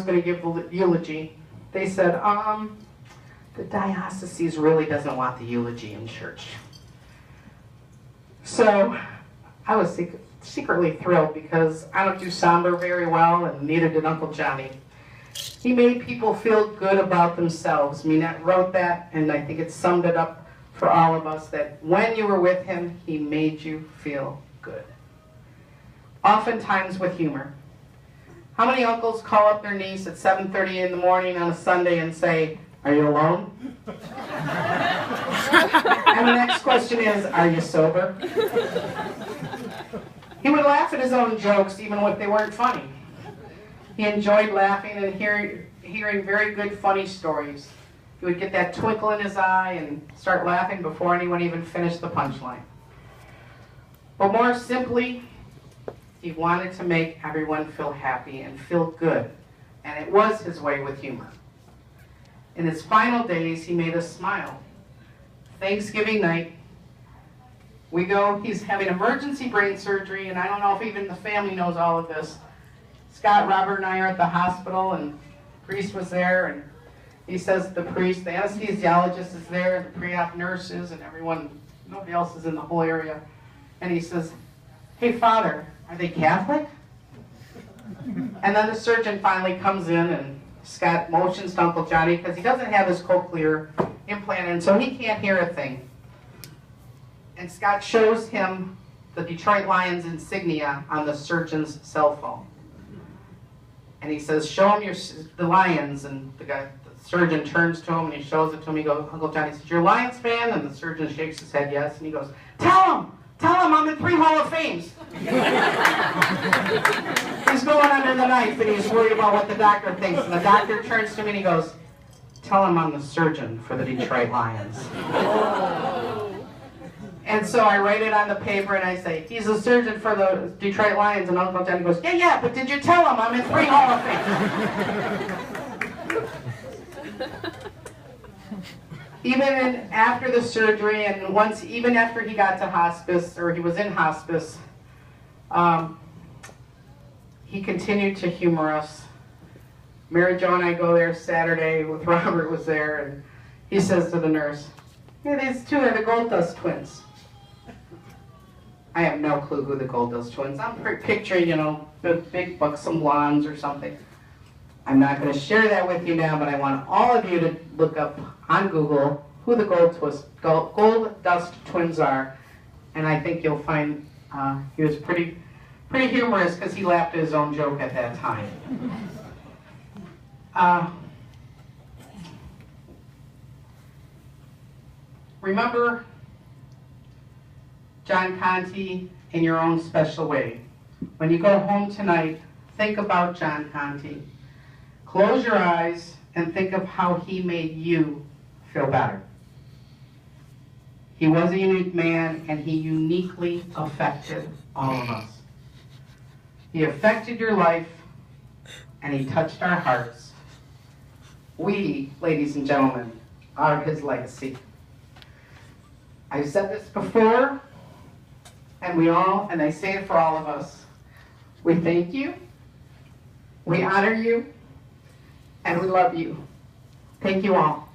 going to give the eulogy, they said, the diocese really doesn't want the eulogy in church. So I was secretly thrilled because I don't do somber very well, and neither did Uncle Johnny. He made people feel good about themselves. Minette wrote that, and I think it summed it up for all of us, that when you were with him, he made you feel good. Oftentimes with humor. How many uncles call up their niece at 7:30 in the morning on a Sunday and say, "Are you alone?" And the next question is, "Are you sober?" He would laugh at his own jokes even if they weren't funny. He enjoyed laughing and hearing very good funny stories. He would get that twinkle in his eye and start laughing before anyone even finished the punchline. But more simply, he wanted to make everyone feel happy and feel good, and it was his way with humor. In his final days, he made us smile. Thanksgiving night, we go, he's having emergency brain surgery, and I don't know if even the family knows all of this. Scott, Robert, and I are at the hospital, and the priest was there, and he says the priest, the anesthesiologist is there, the pre-op nurses, and everyone, nobody else is in the whole area. And he says, "Hey, Father, are they Catholic?" And then the surgeon finally comes in, and Scott motions to Uncle Johnny because he doesn't have his cochlear implant in, so he can't hear a thing. And Scott shows him the Detroit Lions insignia on the surgeon's cell phone. And he says, "Show him the Lions." And the surgeon turns to him and he shows it to him. He goes, Uncle Johnny says, "You're a Lions fan?" And the surgeon shakes his head yes. And he goes, Tell him I'm in 3 Hall of Fames." He's going under the knife and he's worried about what the doctor thinks. And the doctor turns to me and he goes, "Tell him I'm the surgeon for the Detroit Lions." And so I write it on the paper and I say, "He's a surgeon for the Detroit Lions." And Uncle Johnny goes, Yeah, but did you tell him I'm in 3 Hall of Fame?" Even after the surgery, and even after he got to hospice, or he was in hospice, he continued to humor us. Mary Jo and I go there Saturday with Robert was there, and he says to the nurse, "Yeah, these two are the Gold Dust twins." I have no clue who the Gold Dust twins. I'm picturing, big buxom blondes or something. I'm not going to share that with you now, but I want all of you to look up on Google who the Gold Dust twins are, and I think you'll find he was pretty humorous because he laughed at his own joke at that time. Remember John Conte in your own special way. When you go home tonight, think about John Conte. Close your eyes and think of how he made you feel better. He was a unique man, and he uniquely affected all of us. He affected your life, and he touched our hearts. We, ladies and gentlemen, are his legacy. I've said this before, and I say it for all of us. We thank you, we honor you, and we love you. Thank you all.